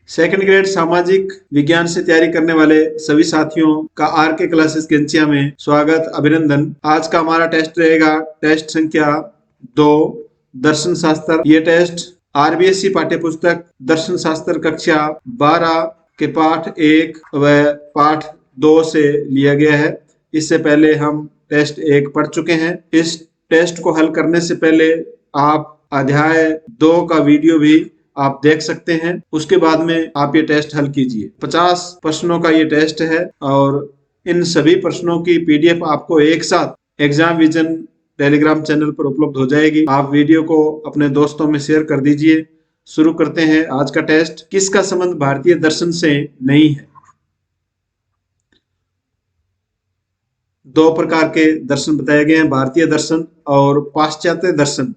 Second grade सामाजिक विज्ञान से तैयारी करने वाले सभी साथियों का आरके क्लासेस केंचिया में स्वागत, अभिनंदन। आज का हमारा टेस्ट रहेगा टेस्ट संख्या 2, दर्शन शास्त्र। ये टेस्ट आरबीएसई पाठ्य पुस्तक दर्शन शास्त्र कक्षा 12 के पाठ 1 व पाठ 2 से लिया गया है। इससे पहले हम टेस्ट 1 पढ़ चुके हैं। इस टेस्ट को हल करने से पहले आप अध्याय 2 का वीडियो भी आप देख सकते हैं। उसके बाद में आप ये टेस्ट हल कीजिए। 50 प्रश्नों का ये टेस्ट है और इन सभी प्रश्नों की पीडीएफ आपको एक साथ एग्जाम विजन टेलीग्राम चैनल पर उपलब्ध हो जाएगी। आप वीडियो को अपने दोस्तों में शेयर कर दीजिए। शुरू करते हैं आज का टेस्ट। किसका संबंध भारतीय दर्शन से नहीं है? 2 प्रकार के दर्शन बताए गए हैं, भारतीय दर्शन और पाश्चात्य दर्शन।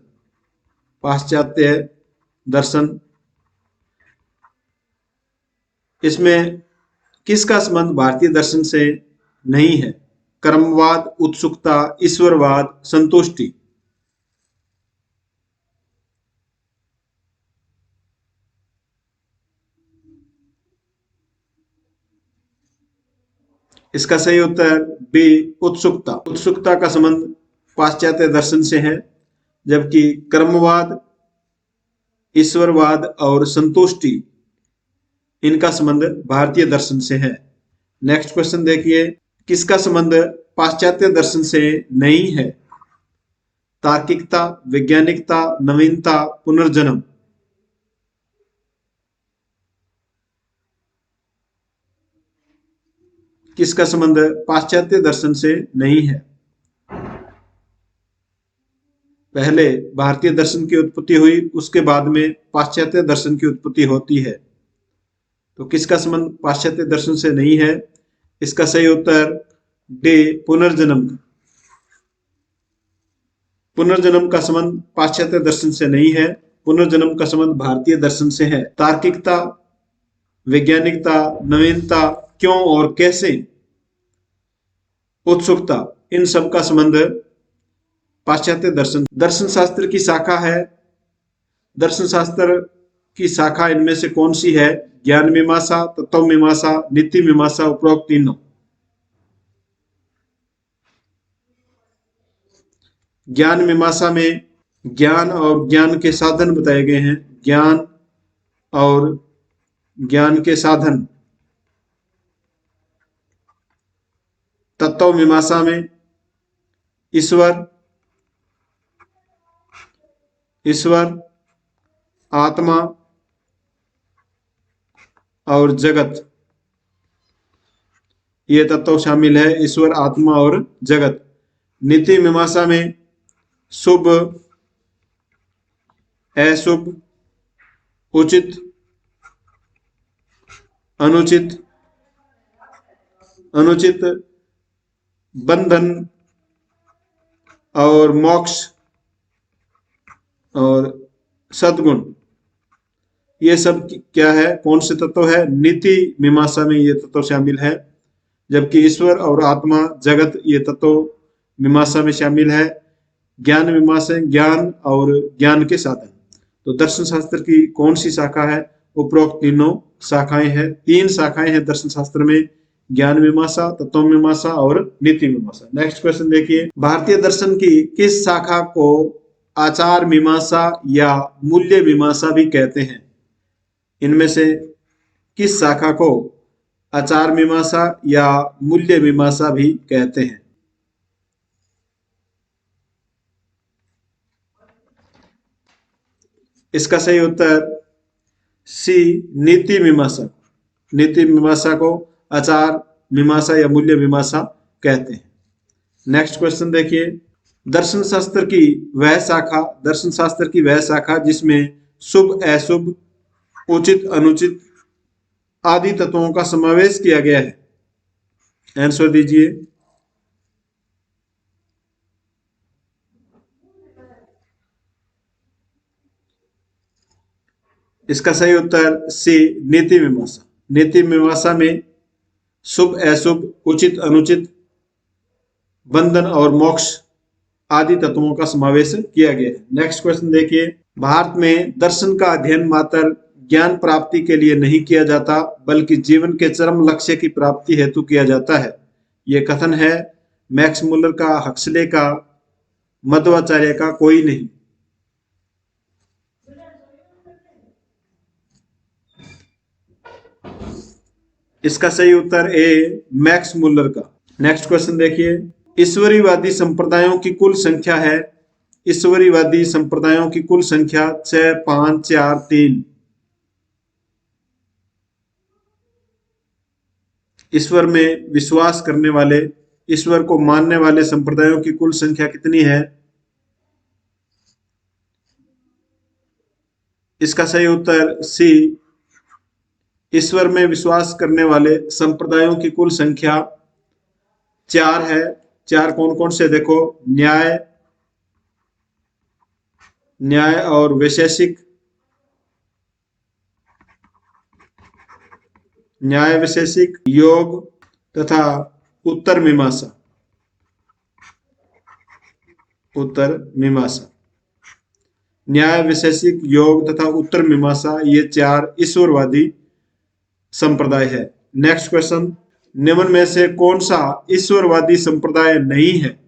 पाश्चात्य दर्शन, इसमें किसका संबंध भारतीय दर्शन से नहीं है? कर्मवाद, उत्सुकता, ईश्वरवाद, संतुष्टि। इसका सही उत्तर बी, उत्सुकता। उत्सुकता का संबंध पाश्चात्य दर्शन से है, जबकि कर्मवाद, ईश्वरवाद और संतुष्टि इनका संबंध भारतीय दर्शन से है। नेक्स्ट क्वेश्चन देखिए, किसका संबंध पाश्चात्य दर्शन से नहीं है? तार्किकता, वैज्ञानिकता, नवीनता, पुनर्जन्म। किसका संबंध पाश्चात्य दर्शन से नहीं है? पहले भारतीय दर्शन की उत्पत्ति हुई, उसके बाद में पाश्चात्य दर्शन की उत्पत्ति होती है। तो किसका संबंध पाश्चात्य दर्शन से नहीं है? इसका सही उत्तर डी, पुनर्जन्म। पुनर्जन्म का संबंध पाश्चात्य दर्शन से नहीं है, पुनर्जन्म का संबंध भारतीय दर्शन से है। तार्किकता, वैज्ञानिकता, नवीनता, क्यों और कैसे, उत्सुकता, इन सब का संबंध पाश्चात्य दर्शन। दर्शन शास्त्र की शाखा है, दर्शन शास्त्र की शाखा इनमें से कौन सी है? ज्ञान मीमांसा, तत्व मीमांसा, नीति मीमांसा, उपरोक्त तीनों। ज्ञान मीमांसा में ज्ञान और ज्ञान के साधन बताए गए हैं। ज्ञान और ज्ञान के साधन। तत्व मीमांसा में ईश्वर, आत्मा और जगत, ये तत्व शामिल है, ईश्वर, आत्मा और जगत। नीति मीमांसा में शुभ, अशुभ, उचित, अनुचित, बंधन और मोक्ष और सद्गुण, ये सब क्या है, कौन से तत्व है? नीति मीमांसा में ये तत्व शामिल है। जबकि ईश्वर और आत्मा, जगत, ये तत्व मीमांसा में शामिल है। ज्ञान मीमांसा ज्ञान और ज्ञान के साधन। तो दर्शन शास्त्र की कौन सी शाखा है? उपरोक्त तीनों शाखाएं हैं। 3 शाखाएं हैं दर्शन शास्त्र में, ज्ञान मीमांसा, तत्व मीमांसा और नीति मीमांसा। नेक्स्ट क्वेश्चन देखिए, भारतीय दर्शन की किस शाखा को आचार मीमांसा या मूल्य मीमांसा भी कहते हैं? इनमें से किस शाखा को आचार मीमांसा या मूल्य मीमांसा भी कहते हैं? इसका सही उत्तर सी, नीति मीमांसा। नीति मीमांसा को आचार मीमांसा या मूल्य मीमांसा कहते हैं। नेक्स्ट क्वेश्चन देखिए, दर्शन शास्त्र की वह शाखा जिसमें शुभ, अशुभ, उचित, अनुचित आदि तत्वों का समावेश किया गया है। आंसर दीजिए। इसका सही उत्तर सी, नीति मीमांसा। नीति मीमांसा में शुभ, अशुभ, उचित, अनुचित, बंधन और मोक्ष आदि तत्वों का समावेश किया गया है। नेक्स्ट क्वेश्चन देखिए, भारत में दर्शन का अध्ययन मात्र ज्ञान प्राप्ति के लिए नहीं किया जाता, बल्कि जीवन के चरम लक्ष्य की प्राप्ति हेतु किया जाता है। यह कथन है मैक्स मुलर का, हक्सले का, मध्वाचार्य का, कोई नहीं। इसका सही उत्तर ए, मैक्स मुलर का। नेक्स्ट क्वेश्चन देखिए, ईश्वरीवादी संप्रदायों की कुल संख्या है। ईश्वरीवादी संप्रदायों की कुल संख्या 6, 5, 4, 3। ईश्वर में विश्वास करने वाले, ईश्वर को मानने वाले संप्रदायों की कुल संख्या कितनी है? इसका सही उत्तर सी, ईश्वर में विश्वास करने वाले संप्रदायों की कुल संख्या 4 है। 4 कौन कौन से देखो, न्याय और वैशेषिक, न्याय वैशेषिक, योग तथा उत्तर मीमांसा। उत्तर मीमांसा, न्याय वैशेषिक, योग तथा उत्तर मीमांसा, ये 4 ईश्वरवादी संप्रदाय है। नेक्स्ट क्वेश्चन, निम्न में से कौन सा ईश्वरवादी संप्रदाय नहीं है?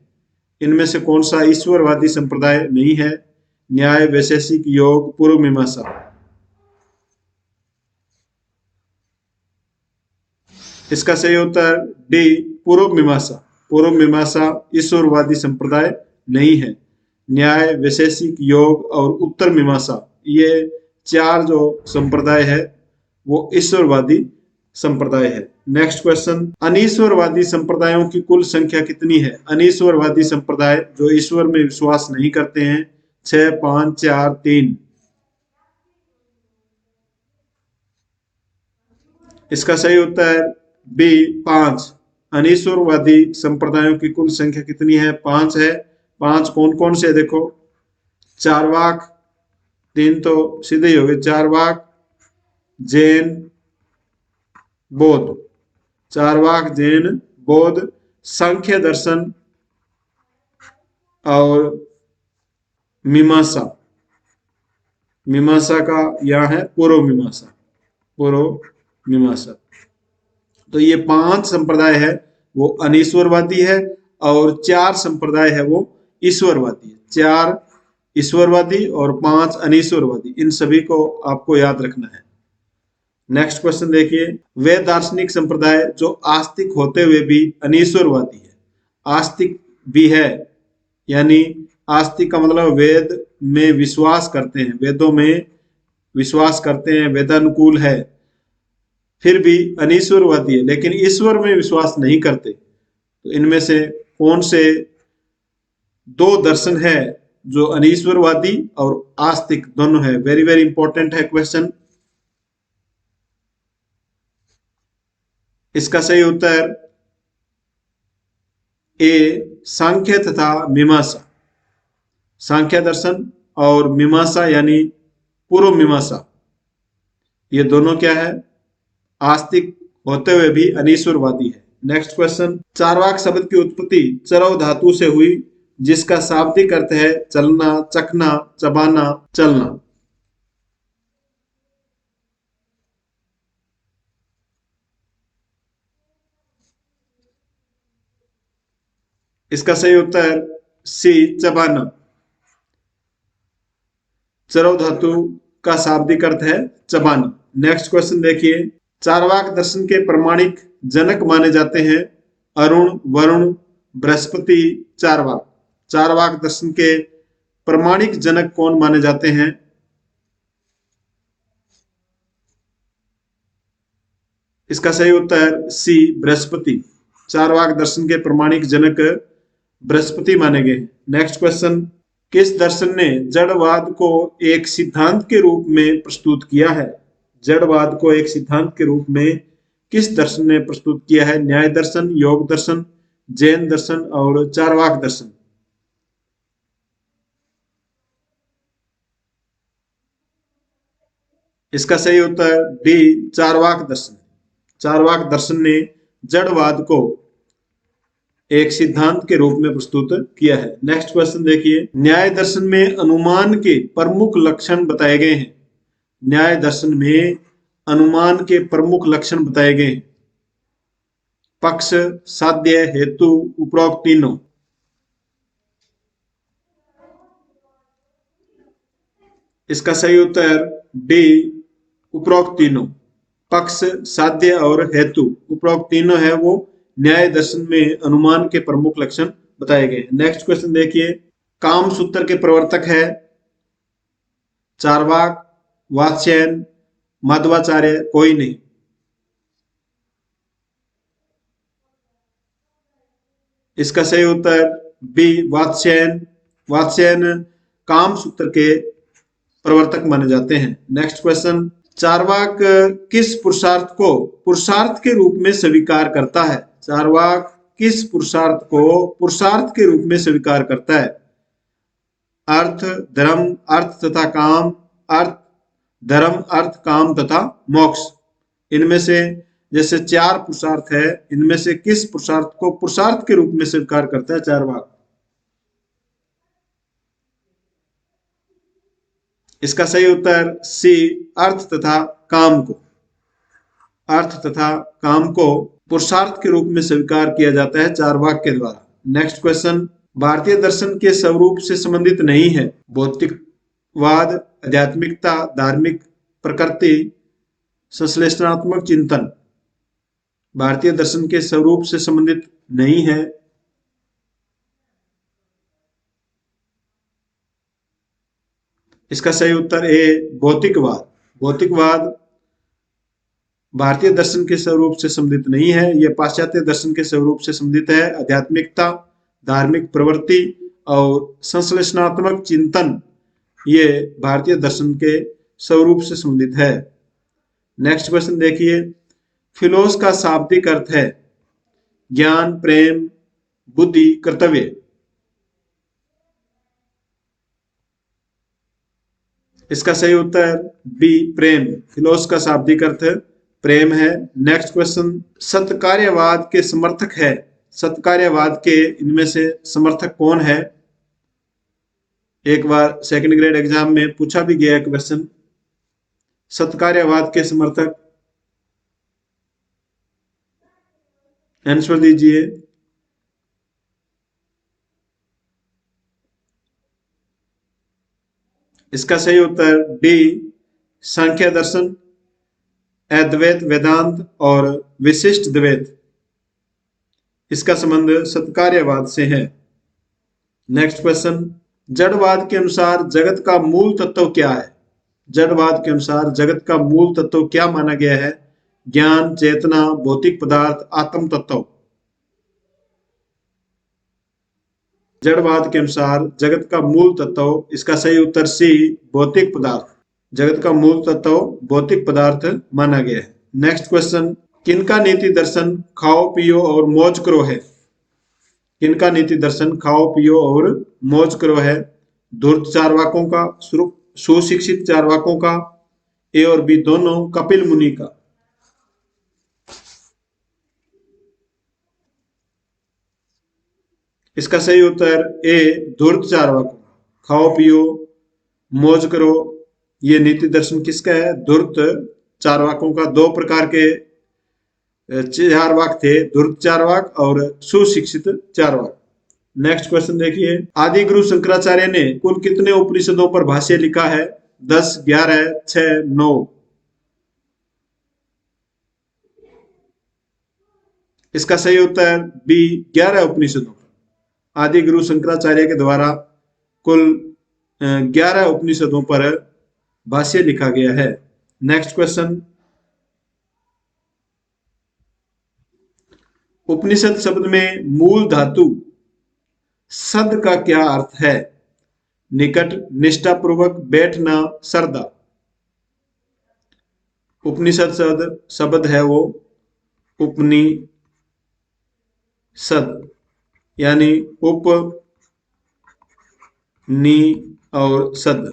इनमें से कौन सा ईश्वरवादी संप्रदाय नहीं है? न्याय, वैशेषिक, योग, पूर्व मीमांसा। इसका सही उत्तर डी, पूर्व मीमांसा। पूर्व मीमांसा ईश्वरवादी संप्रदाय नहीं है। न्याय, वैशेषिक, योग और उत्तर मीमांसा, ये 4 जो संप्रदाय है वो ईश्वरवादी संप्रदाय है। नेक्स्ट क्वेश्चन, अनीश्वरवादी संप्रदायों की कुल संख्या कितनी है? अनीश्वरवादी संप्रदाय जो ईश्वर में विश्वास नहीं करते हैं, 6, 5, 4, 3। इसका सही उत्तर बी, 5। अनीश्वरवादी संप्रदायों की कुल संख्या कितनी है? 5 है। 5 कौन कौन से देखो, चारवाक, 3 तो सीधे ही हो गए, चारवाक, जैन, बौद्ध। चारवाक, जैन, बौद्ध, सांख्य दर्शन और मीमांसा। मीमांसा का यह है पूर्व मीमांसा। पूर्व मीमांसा। तो ये 5 संप्रदाय है वो अनीश्वरवादी है और 4 संप्रदाय है वो ईश्वरवादी है। 4 ईश्वरवादी और 5 अनीश्वरवादी, इन सभी को आपको याद रखना है। नेक्स्ट क्वेश्चन देखिए, वे दार्शनिक संप्रदाय जो आस्तिक होते हुए भी अनीश्वरवादी है। आस्तिक भी है, यानी आस्तिक का मतलब वेद में विश्वास करते हैं, वेदों में विश्वास करते हैं, वेदानुकूल है, फिर भी अनीश्वरवादी है, लेकिन ईश्वर में विश्वास नहीं करते। तो इनमें से कौन से 2 दर्शन है जो अनीश्वरवादी और आस्तिक दोनों है? वेरी वेरी इंपॉर्टेंट है क्वेश्चन। इसका सही उत्तर ए, सांख्य तथा मीमांसा। सांख्य दर्शन और मीमांसा यानी पूर्व मीमांसा, ये दोनों क्या है? आस्तिक होते हुए भी अनीश्वरवादी है। नेक्स्ट क्वेश्चन, चारवाक शब्द की उत्पत्ति चरव धातु से हुई, जिसका शाब्दिक अर्थ है चलना, चखना, चबाना, चलना। इसका सही उत्तर सी, चबाना। चरव धातु का शाब्दिक अर्थ है चबाना। नेक्स्ट क्वेश्चन देखिए, चारवाक दर्शन के प्रमाणिक जनक माने जाते हैं अरुण, वरुण, बृहस्पति, चारवाक। चारवाक दर्शन के प्रमाणिक जनक कौन माने जाते हैं? इसका सही उत्तर सी, बृहस्पति। चारवाक दर्शन के प्रमाणिक जनक बृहस्पति माने गए। नेक्स्ट क्वेश्चन, किस दर्शन ने जड़वाद को एक सिद्धांत के रूप में प्रस्तुत किया है? जड़वाद को एक सिद्धांत के रूप में किस दर्शन ने प्रस्तुत किया है? न्याय दर्शन, योग दर्शन, जैन दर्शन और चारवाक दर्शन। इसका सही उत्तर डी, चारवाक दर्शन। चारवाक दर्शन ने जड़वाद को एक सिद्धांत के रूप में प्रस्तुत किया है। नेक्स्ट क्वेश्चन देखिए, न्याय दर्शन में अनुमान के प्रमुख लक्षण बताए गए हैं। न्याय दर्शन में अनुमान के प्रमुख लक्षण बताए गए? पक्ष, साध्य, हेतु, उपरोक्त तीनों। इसका सही उत्तर डी, उपरोक्त तीनों। पक्ष, साध्य और हेतु, उपरोक्त तीनों है वो न्याय दर्शन में अनुमान के प्रमुख लक्षण बताए गए। नेक्स्ट क्वेश्चन देखिए, काम सूत्र के प्रवर्तक है चार्वाक, वात्स्यायन, मध्वाचार्य, कोई नहीं। इसका सही उत्तर बी, वात्स्यायन। वात्स्यायन काम सूत्र के प्रवर्तक माने जाते हैं। नेक्स्ट क्वेश्चन, चार्वाक किस पुरुषार्थ के रूप में स्वीकार करता है? चार्वाक किस पुरुषार्थ को पुरुषार्थ के रूप में स्वीकार करता है? अर्थ, धर्म, अर्थ तथा काम, अर्थ, धर्म, अर्थ, काम तथा मोक्ष। इनमें से जैसे चार पुरुषार्थ है, इनमें से किस पुरुषार्थ को पुरुषार्थ के रूप में स्वीकार करता है चार्वाक? इसका सही उत्तर सी, अर्थ तथा काम को। अर्थ तथा काम को पुरुषार्थ के रूप में स्वीकार किया जाता है चार्वाक के द्वारा। नेक्स्ट क्वेश्चन, भारतीय दर्शन के स्वरूप से संबंधित नहीं है? भौतिकवाद, आध्यात्मिकता, धार्मिक प्रकृति, संश्लेषणात्मक चिंतन। भारतीय दर्शन के स्वरूप से संबंधित नहीं है। इसका सही उत्तर ए, भौतिकवाद। भौतिकवाद भारतीय दर्शन के स्वरूप से संबंधित नहीं है, यह पाश्चात्य दर्शन के स्वरूप से संबंधित है। आध्यात्मिकता, धार्मिक प्रवृत्ति और संश्लेषणात्मक चिंतन ये भारतीय दर्शन के स्वरूप से संबंधित है। नेक्स्ट क्वेश्चन देखिए, फिलोस का शाब्दिक अर्थ है ज्ञान, प्रेम, बुद्धि, कर्तव्य। इसका सही उत्तर बी, प्रेम। फिलोस का शाब्दिक अर्थ प्रेम है। नेक्स्ट क्वेश्चन, सत्कार्यवाद के समर्थक है? सत्कार्यवाद के इनमें से समर्थक कौन है? एक बार सेकंड ग्रेड एग्जाम में पूछा भी गया क्वेश्चन, सत्कार्यवाद के समर्थक। आंसर दीजिए। इसका सही उत्तर डी, सांख्य दर्शन, अद्वैत वेदांत और विशिष्ट द्वैत। इसका संबंध सत्कार्यवाद से है। नेक्स्ट क्वेश्चन, जड़वाद के अनुसार जगत का मूल तत्व क्या है? जड़वाद के अनुसार जगत का मूल तत्व क्या माना गया है? ज्ञान, चेतना, भौतिक पदार्थ, आत्म तत्व। जड़वाद के अनुसार जगत का मूल तत्व, इसका सही उत्तर सी, भौतिक पदार्थ। जगत का मूल तत्व भौतिक पदार्थ माना गया है। नेक्स्ट क्वेश्चन, किनका नीति दर्शन खाओ पियो और मौज करो है? किनका नीति दर्शन खाओ पियो और मौज करो है? धूर्त चारवाकों का, सुशिक्षित चारवाकों का, ए और बी दोनों, कपिल मुनि का। इसका सही उत्तर ए, धूर्त चारवाकों। खाओ पियो मौज करो, ये नीति दर्शन किसका है? धूर्त चारवाकों का। दो प्रकार के चारवाक थे, धूर्त चारवाक और सुशिक्षित चारवाक। नेक्स्ट क्वेश्चन देखिए, आदि गुरु शंकराचार्य ने कुल कितने उपनिषदों पर भाष्य लिखा है? 10, 11, 6, 9। इसका सही उत्तर बी, 11 उपनिषदों। आदि गुरु शंकराचार्य के द्वारा कुल 11 उपनिषदों पर भाष्य लिखा गया है। नेक्स्ट क्वेश्चन, उपनिषद शब्द में मूल धातु सद का क्या अर्थ है? निकट, निष्ठापूर्वक, बैठना, श्रद्धा। उपनिषद शब्द है वो उपनिषद, यानी उप, नि और सद।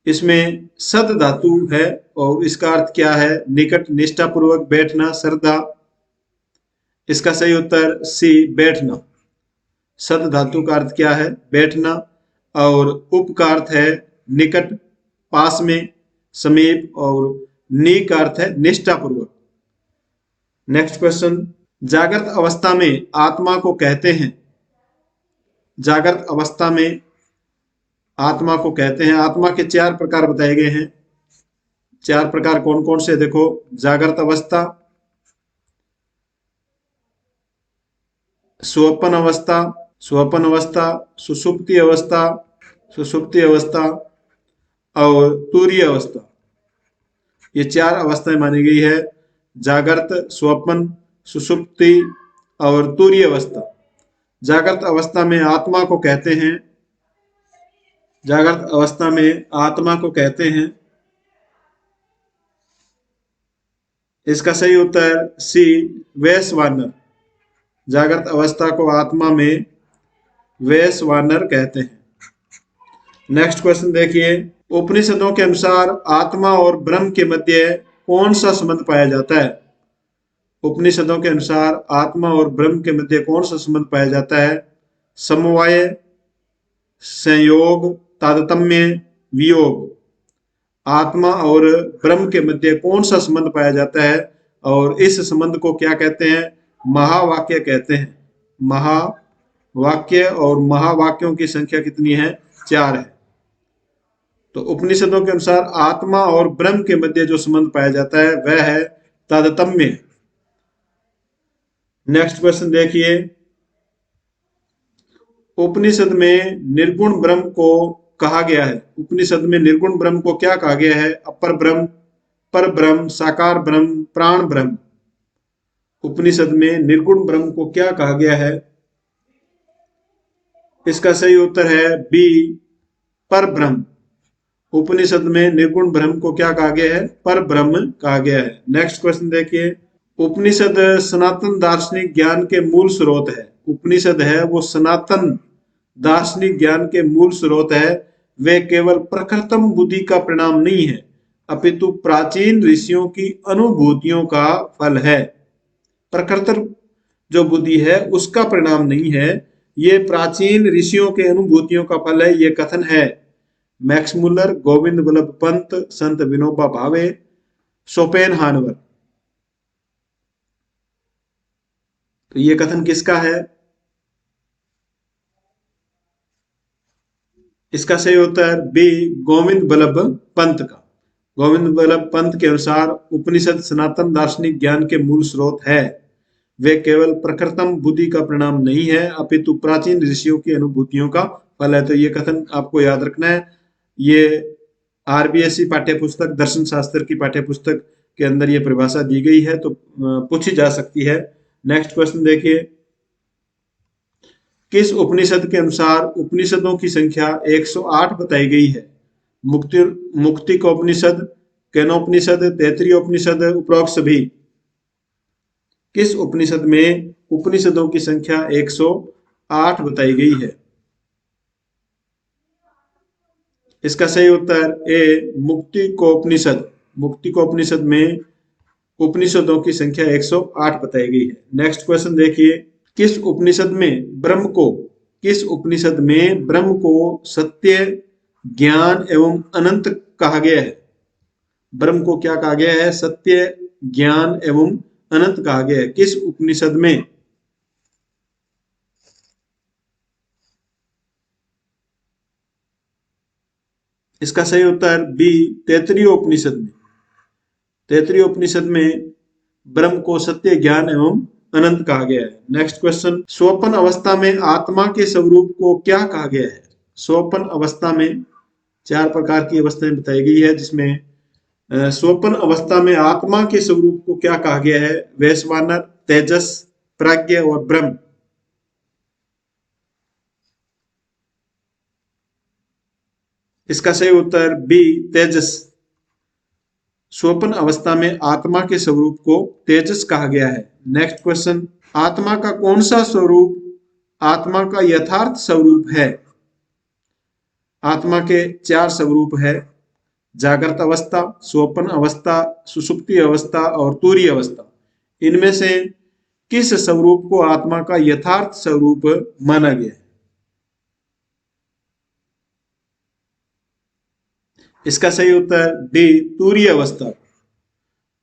इसमें सद धातु है और इसका अर्थ क्या है? निकट, निष्ठापूर्वक, बैठना, श्रद्धा। इसका सही उत्तर सी, बैठना। सद धातु का अर्थ क्या है? बैठना। और उप का अर्थ है निकट, पास में। समीप, और नी का अर्थ है निष्ठापूर्वक। नेक्स्ट क्वेश्चन, जागृत अवस्था में आत्मा को कहते हैं, जागृत अवस्था में आत्मा को कहते हैं। आत्मा के 4 प्रकार बताए गए हैं। 4 प्रकार कौन कौन से, देखो, जागृत अवस्था, स्वप्न अवस्था, स्वप्न अवस्था, सुषुप्ति अवस्था, सुषुप्ति अवस्था और तुरीय अवस्था। ये 4 अवस्थाएं मानी गई है, जागृत, स्वप्न, सुषुप्ति और तुरीय अवस्था। जागृत अवस्था में आत्मा को कहते हैं, जागृत अवस्था में आत्मा को कहते हैं। इसका सही उत्तर सी, वैश्वानर। जागृत अवस्था को आत्मा में वैश्वानर कहते हैं। नेक्स्ट क्वेश्चन देखिए, उपनिषदों के अनुसार आत्मा और ब्रह्म के मध्य कौन सा संबंध पाया जाता है? उपनिषदों के अनुसार आत्मा और ब्रह्म के मध्य कौन सा संबंध पाया जाता है? समवाय, संयोग, तारतम्य, वियोग। आत्मा और ब्रह्म के मध्य कौन सा संबंध पाया जाता है और इस संबंध को क्या कहते हैं? महावाक्य कहते हैं। महावाक्य, और महावाक्यों की संख्या कितनी है? 4 है। तो उपनिषदों के अनुसार आत्मा और ब्रह्म के मध्य जो संबंध पाया जाता है वह है तारतम्य। नेक्स्ट क्वेश्चन देखिए, उपनिषद में निर्गुण ब्रह्म को कहा गया है। उपनिषद में निर्गुण ब्रह्म को क्या कहा गया है? अपर ब्रह्म, पर ब्रह्म, साकार ब्रह्म, प्राण ब्रह्म। उपनिषद में निर्गुण ब्रह्म को क्या कहा गया है? इसका सही उत्तर है बी, पर ब्रह्म। उपनिषद में निर्गुण ब्रह्म को क्या कहा गया है? पर ब्रह्म कहा गया है। नेक्स्ट क्वेश्चन देखिए, उपनिषद सनातन दार्शनिक ज्ञान के मूल स्रोत है। उपनिषद है वो सनातन दार्शनिक ज्ञान के मूल स्रोत है। वे केवल प्रखरतम बुद्धि का परिणाम नहीं है, अपितु प्राचीन ऋषियों की अनुभूतियों का फल है। प्रखरतर जो बुद्धि है उसका परिणाम नहीं है, ये प्राचीन ऋषियों के अनुभूतियों का फल है, ये कथन है मैक्स मुलर, गोविंद वल्लभ पंत, संत विनोबा भावे, शोपेनहावर। तो ये कथन किसका है? इसका सही उत्तर बी, गोविंद वल्लभ पंत का। गोविंद वल्लभ पंत के अनुसार उपनिषद सनातन दार्शनिक ज्ञान के मूल स्रोत है। वे केवल प्रखरतम बुद्धि का परिणाम नहीं है, अपितु प्राचीन ऋषियों की अनुभूतियों का फल है। तो ये कथन आपको याद रखना है। ये आरबीएसई पाठ्यपुस्तक, दर्शन शास्त्र की पाठ्यपुस्तक के अंदर ये परिभाषा दी गई है, तो पूछी जा सकती है। नेक्स्ट क्वेश्चन देखिए, किस उपनिषद के अनुसार उपनिषदों की संख्या 108 बताई गई है? मुक्ति का उपनिषद, केनोपनिषद, तैत्तिरीय उपनिषद, उपरोक्त सभी। किस उपनिषद में उपनिषदों की संख्या 108 बताई गई है? इसका सही उत्तर ए, मुक्ति को उपनिषद। मुक्ति को उपनिषद में उपनिषदों की संख्या 108 बताई गई है। नेक्स्ट क्वेश्चन देखिए, किस उपनिषद में ब्रह्म को, किस उपनिषद में ब्रह्म को सत्य, ज्ञान एवं अनंत कहा गया है? ब्रह्म को क्या कहा गया है? सत्य, ज्ञान एवं अनंत कहा गया है। किस उपनिषद में? इसका सही उत्तर बी, तैत्तिरीय उपनिषद में। तैत्तिरीय उपनिषद में ब्रह्म को सत्य, ज्ञान एवं अनंत कहा गया है। नेक्स्ट क्वेश्चन, स्वप्न अवस्था में आत्मा के स्वरूप को क्या कहा गया है? स्वप्न अवस्था में 4 प्रकार की अवस्थाएं बताई गई है, जिसमें स्वप्न अवस्था में आत्मा के स्वरूप को क्या कहा गया है? वैश्वानर, तेजस, प्राज्ञ और ब्रह्म। इसका सही उत्तर बी, तेजस। स्वप्न अवस्था में आत्मा के स्वरूप को तेजस कहा गया है। नेक्स्ट क्वेश्चन, आत्मा का कौन सा स्वरूप आत्मा का यथार्थ स्वरूप है? आत्मा के 4 स्वरूप है, जागृत अवस्था, स्वप्न अवस्था, सुषुप्ति अवस्था और तुरीय अवस्था। इनमें से किस स्वरूप को आत्मा का यथार्थ स्वरूप माना गया है? इसका सही उत्तर डी तूरीय अवस्था,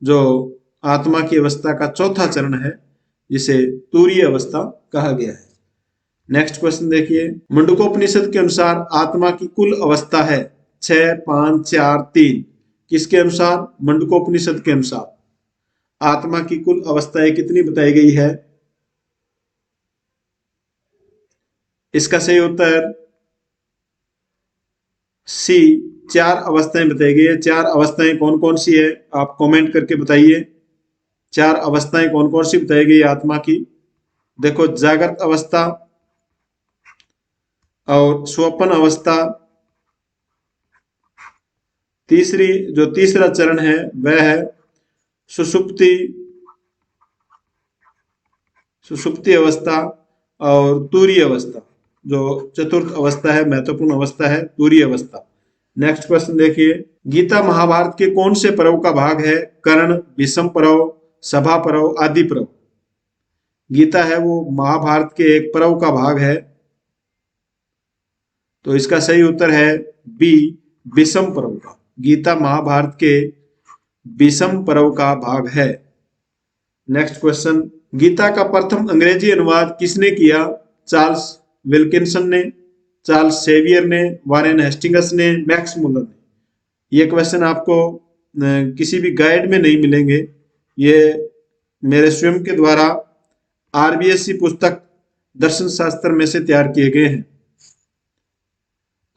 जो आत्मा की अवस्था का चौथा चरण है, जिसे तूरीय अवस्था कहा गया है। नेक्स्ट क्वेश्चन देखिए, मुंडकोपनिषद के अनुसार आत्मा की कुल अवस्था है 6, 5, 4, 3। किसके अनुसार? मुंडकोपनिषद के अनुसार आत्मा की कुल अवस्थाएं कितनी बताई गई है? इसका सही उत्तर सी, 4 अवस्थाएं बताई गई है। 4 अवस्थाएं कौन कौन सी है? आप कमेंट करके बताइए। 4 अवस्थाएं कौन कौन सी बताई गई आत्मा की? देखो, जागृत अवस्था और स्वप्न अवस्था, तीसरा चरण है वह है सुषुप्ति अवस्था और तूरीय अवस्था। जो चतुर्थ अवस्था है, महत्वपूर्ण अवस्था है, तूरीय अवस्था। नेक्स्ट क्वेश्चन देखिए, गीता महाभारत के कौन से पर्व का भाग है? कर्ण, विषम पर्व, सभा पर्व, आदि पर्व। गीता है वो महाभारत के एक पर्व का भाग है, तो इसका सही उत्तर है बी, विषम पर्व का। गीता महाभारत के विषम पर्व का भाग है। नेक्स्ट क्वेश्चन, गीता का प्रथम अंग्रेजी अनुवाद किसने किया? चार्ल्स विल्किंसन ने, चार्ल्स सेवियर ने, वारेन हेस्टिंग्स ने, मैक्स मुलर ने। ये क्वेश्चन आपको किसी भी गाइड में नहीं मिलेंगे, ये मेरे स्वयं के द्वारा आरबीएससी पुस्तक दर्शन शास्त्र में से तैयार किए गए हैं।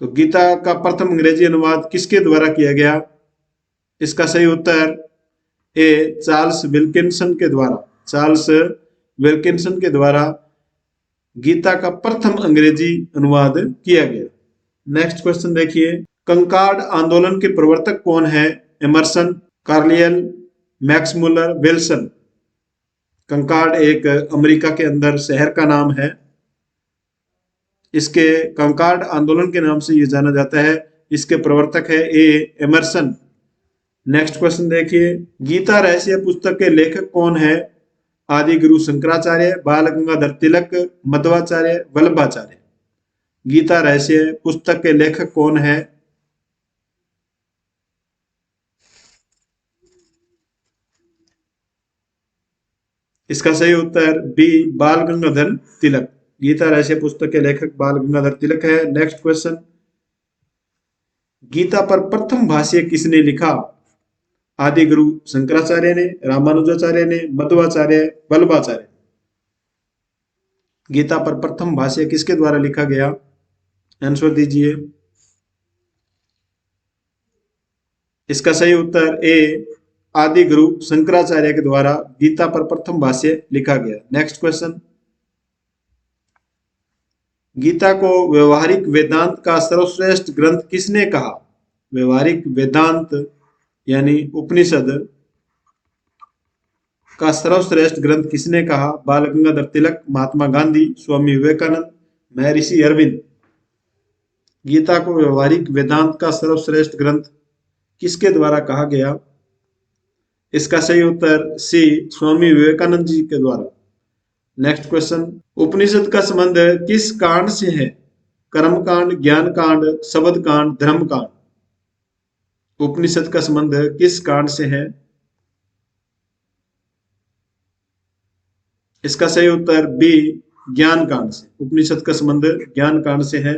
तो गीता का प्रथम अंग्रेजी अनुवाद किसके द्वारा किया गया? इसका सही उत्तर ए, चार्ल्स विल्किंसन के द्वारा। चार्ल्स विल्किंसन के द्वारा गीता का प्रथम अंग्रेजी अनुवाद किया गया। नेक्स्ट क्वेश्चन देखिए, कंकॉर्ड आंदोलन के प्रवर्तक कौन है? Emerson, Carlyle, Max Muller, Wilson. Concord एक अमेरिका के अंदर शहर का नाम है। इसके कंकॉर्ड आंदोलन के नाम से ये जाना जाता है। इसके प्रवर्तक है ए, एमर्सन। नेक्स्ट क्वेश्चन देखिए, गीता रहस्य पुस्तक के लेखक कौन है? आदि गुरु शंकराचार्य, बाल गंगाधर तिलक, मध्वाचार्य, वल्लभाचार्य। गीता रहस्य पुस्तक के लेखक कौन है? इसका सही उत्तर बी, बाल गंगाधर तिलक। गीता रहस्य पुस्तक के लेखक बाल गंगाधर तिलक है। नेक्स्ट क्वेश्चन, गीता पर प्रथम भाष्य किसने लिखा? आदि गुरु शंकराचार्य ने, रामानुजाचार्य ने, मध्वाचार्य, वल्लभाचार्य। गीता पर प्रथम भाष्य किसके द्वारा लिखा गया? आंसर दीजिए। इसका सही उत्तर ए, आदि गुरु शंकराचार्य के द्वारा गीता पर प्रथम भाष्य लिखा गया। नेक्स्ट क्वेश्चन, गीता को व्यवहारिक वेदांत का सर्वश्रेष्ठ ग्रंथ किसने कहा? व्यवहारिक वेदांत यानी उपनिषद का सर्वश्रेष्ठ ग्रंथ किसने कहा? बाल गंगाधर तिलक, महात्मा गांधी, स्वामी विवेकानंद, महर्षि अरविंद। गीता को व्यवहारिक वेदांत का सर्वश्रेष्ठ ग्रंथ किसके द्वारा कहा गया? इसका सही उत्तर सी, स्वामी विवेकानंद जी के द्वारा। नेक्स्ट क्वेश्चन, उपनिषद का संबंध किस कांड से है? कर्म कांड, ज्ञान कांड, शब्द कांड, धर्म कांड। उपनिषद का संबंध किस कांड से है? इसका सही उत्तर बी, ज्ञान कांड से। उपनिषद का संबंध ज्ञान कांड से है।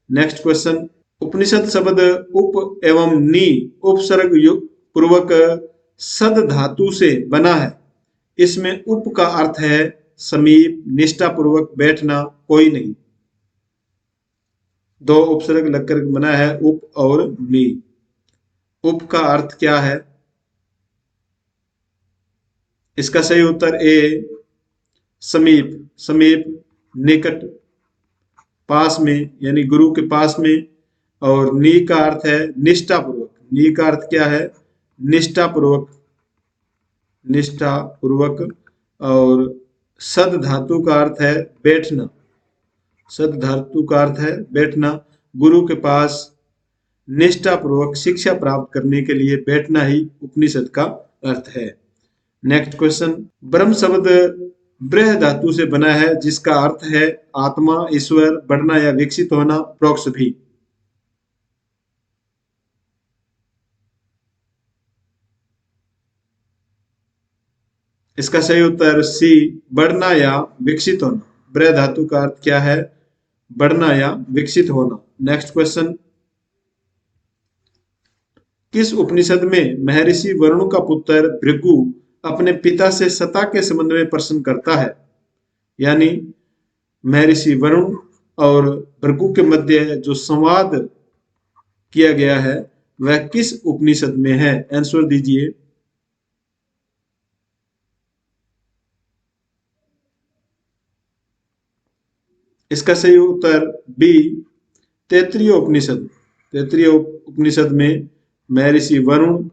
नेक्स्ट क्वेश्चन, उपनिषद शब्द उप एवं नी उपसर्ग पूर्वक सद धातु से बना है। इसमें उप का अर्थ है समीप, निष्ठा पूर्वक बैठना, कोई नहीं। 2 उपसर्ग लगकर बना है, उप और नी। उप का अर्थ क्या है? इसका सही उत्तर ए, समीप। समीप, निकट, पास में, यानी गुरु के पास में। और नी का अर्थ है निष्ठा पूर्वक। नी का अर्थ क्या है? निष्ठा पूर्वक। निष्ठा पूर्वक। और सद धातु का अर्थ है बैठना। सद धातु का अर्थ है बैठना। गुरु के पास निष्ठा पूर्वक शिक्षा प्राप्त करने के लिए बैठना ही उपनिषद का अर्थ है। नेक्स्ट क्वेश्चन, ब्रह्म शब्द ब्रह धातु से बना है, जिसका अर्थ है आत्मा, ईश्वर, बढ़ना या विकसित होना, प्रोक्ष भी। इसका सही उत्तर सी, बढ़ना या विकसित होना। ब्रह धातु का अर्थ क्या है? बढ़ना या विकसित होना। नेक्स्ट क्वेश्चन, किस उपनिषद में महर्षि वरुण का पुत्र भृगु अपने पिता से सत्ता के संबंध में प्रश्न करता है? यानी महर्षि वरुण और भृगु के मध्य जो संवाद किया गया है वह किस उपनिषद में है? आंसर दीजिए। इसका सही उत्तर बी, तैत्तिरीय उपनिषद। तैत्तिरीय उपनिषद में महर्षि वरुण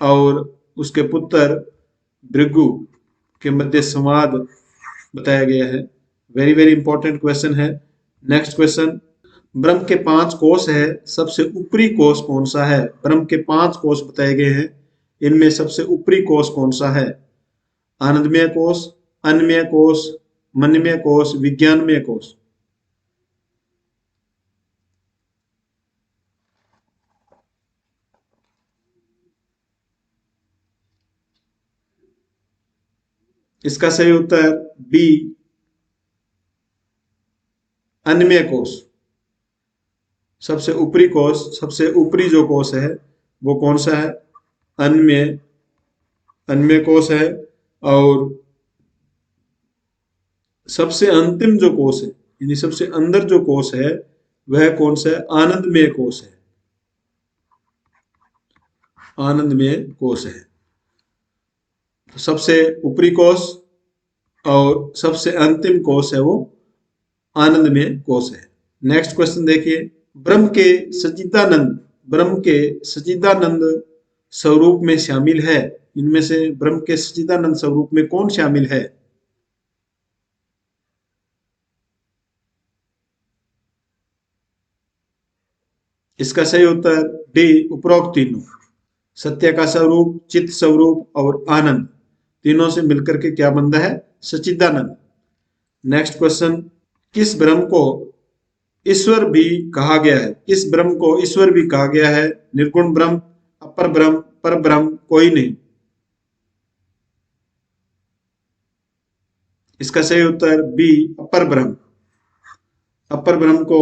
और उसके पुत्र भृगु के मध्य संवाद बताया गया है। वेरी वेरी इंपॉर्टेंट क्वेश्चन है। नेक्स्ट क्वेश्चन, ब्रह्म के 5 कोश है, सबसे ऊपरी कोश कौन सा है? ब्रह्म के 5 कोश बताए गए हैं, इनमें सबसे ऊपरी कोश कौन सा है? आनंदमय कोश, अन्नमय कोश, मनमय कोश, विज्ञानमय कोश। इसका सही उत्तर बी, अन्नमय कोश। सबसे ऊपरी कोश, सबसे ऊपरी जो कोश है वो कौन सा है? अन्नमय, अन्नमय कोश है। और सबसे अंतिम जो कोश है, यानी सबसे अंदर जो कोश है वह कौन सा है? आनंदमय कोश है। आनंदमय कोश है। तो सबसे ऊपरी कोश और सबसे अंतिम कोश है वो आनंदमय कोश है। नेक्स्ट क्वेश्चन देखिए, ब्रह्म के सच्चिदानंद, ब्रह्म के सच्चिदानंद स्वरूप में शामिल है, इनमें से ब्रह्म के सच्चिदानंद स्वरूप में कौन शामिल है? इसका सही उत्तर डी, उपरोक्त तीनों। सत्य का स्वरूप, चित्त स्वरूप और आनंद, तीनों से मिलकर के क्या बनता है? सच्चिदानंद। नेक्स्ट क्वेश्चन, किस ब्रह्म को ईश्वर भी कहा गया है? किस ब्रह्म को ईश्वर भी कहा गया है? निर्गुण ब्रह्म, अपर ब्रह्म, पर ब्रह्म, कोई नहीं। इसका सही उत्तर बी, अपर ब्रह्म। अपर ब्रह्म को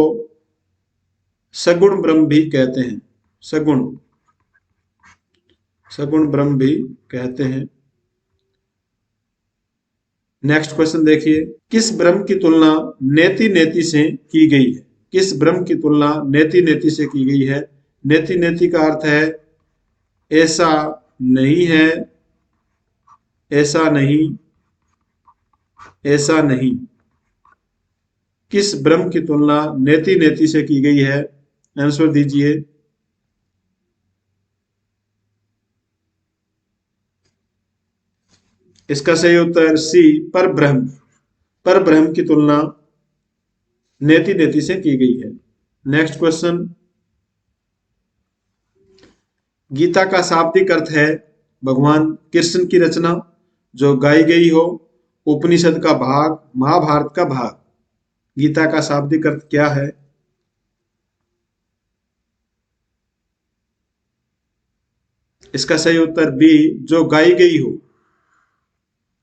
सगुण ब्रह्म भी कहते हैं। सगुण, सगुण ब्रह्म भी कहते हैं। नेक्स्ट क्वेश्चन देखिए, किस ब्रह्म की तुलना नेति नेति से की गई है? किस ब्रह्म की तुलना नेति नेति से की गई है? नेति नेति का अर्थ है ऐसा नहीं है, ऐसा नहीं, ऐसा नहीं। किस ब्रह्म की तुलना नेति नेति से की गई है? आंसर दीजिए। इसका सही उत्तर सी, पर ब्रह्म। पर ब्रह्म की तुलना नेति नेति से की गई है। नेक्स्ट क्वेश्चन, गीता का शाब्दिक अर्थ है भगवान कृष्ण की रचना जो गाई गई हो, उपनिषद का भाग, महाभारत का भाग। गीता का शाब्दिक अर्थ क्या है? इसका सही उत्तर बी, जो गाई गई हो।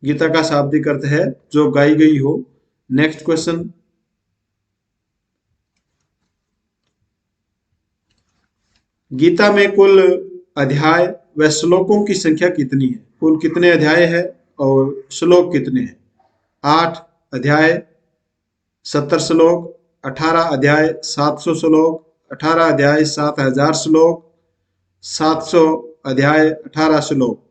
गीता का शाब्दिक अर्थ है जो गाई गई हो। नेक्स्ट क्वेश्चन, गीता में कुल अध्याय व श्लोकों की संख्या कितनी है? कुल कितने अध्याय है और श्लोक कितने हैं? 8 अध्याय 70 श्लोक, 18 अध्याय 700 श्लोक, 18 अध्याय 7000 श्लोक, 700 अध्याय 18 श्लोक।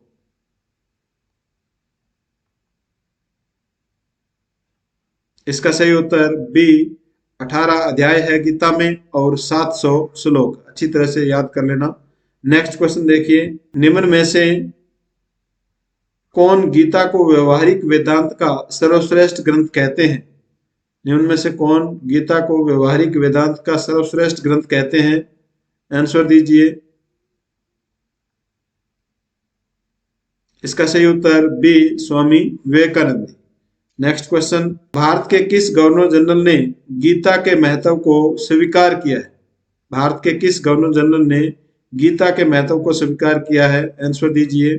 इसका सही उत्तर बी, 18 अध्याय है गीता में और 700 श्लोक। अच्छी तरह से याद कर लेना। नेक्स्ट क्वेश्चन देखिए, निम्न में से कौन गीता को व्यवहारिक वेदांत का सर्वश्रेष्ठ ग्रंथ कहते हैं? निम्न में से कौन गीता को व्यवहारिक वेदांत का सर्वश्रेष्ठ ग्रंथ कहते हैं? आंसर दीजिए। इसका सही उत्तर B, Swami Vivekananda. Next question, Bharat के किस गवर्नर जनरल ने गीता के महत्व को स्वीकार किया है? भारत के किस गवर्नर जनरल ने गीता के महत्व को स्वीकार किया है? आंसर दीजिए।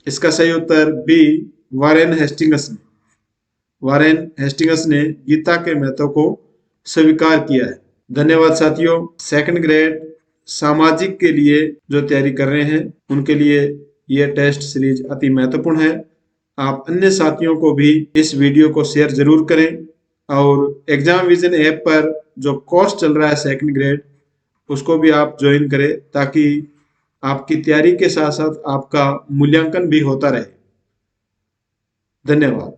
इसका सही उत्तर बी, वारेन हेस्टिंग्स ने। वारेन हेस्टिंग्स ने गीता के महत्व को स्वीकार किया है। धन्यवाद साथियों। सेकंड ग्रेड सामाजिक के लिए जो तैयारी कर रहे हैं उनके लिए यह टेस्ट सीरीज अति महत्वपूर्ण है। आप अन्य साथियों को भी इस वीडियो को शेयर जरूर करें और एग्जाम विजन ऐप पर जो कोर्स चल रहा है सेकंड ग्रेड उसको भी आप ज्वाइन करें ताकि आपकी तैयारी के साथ साथ आपका मूल्यांकन भी होता रहे। धन्यवाद।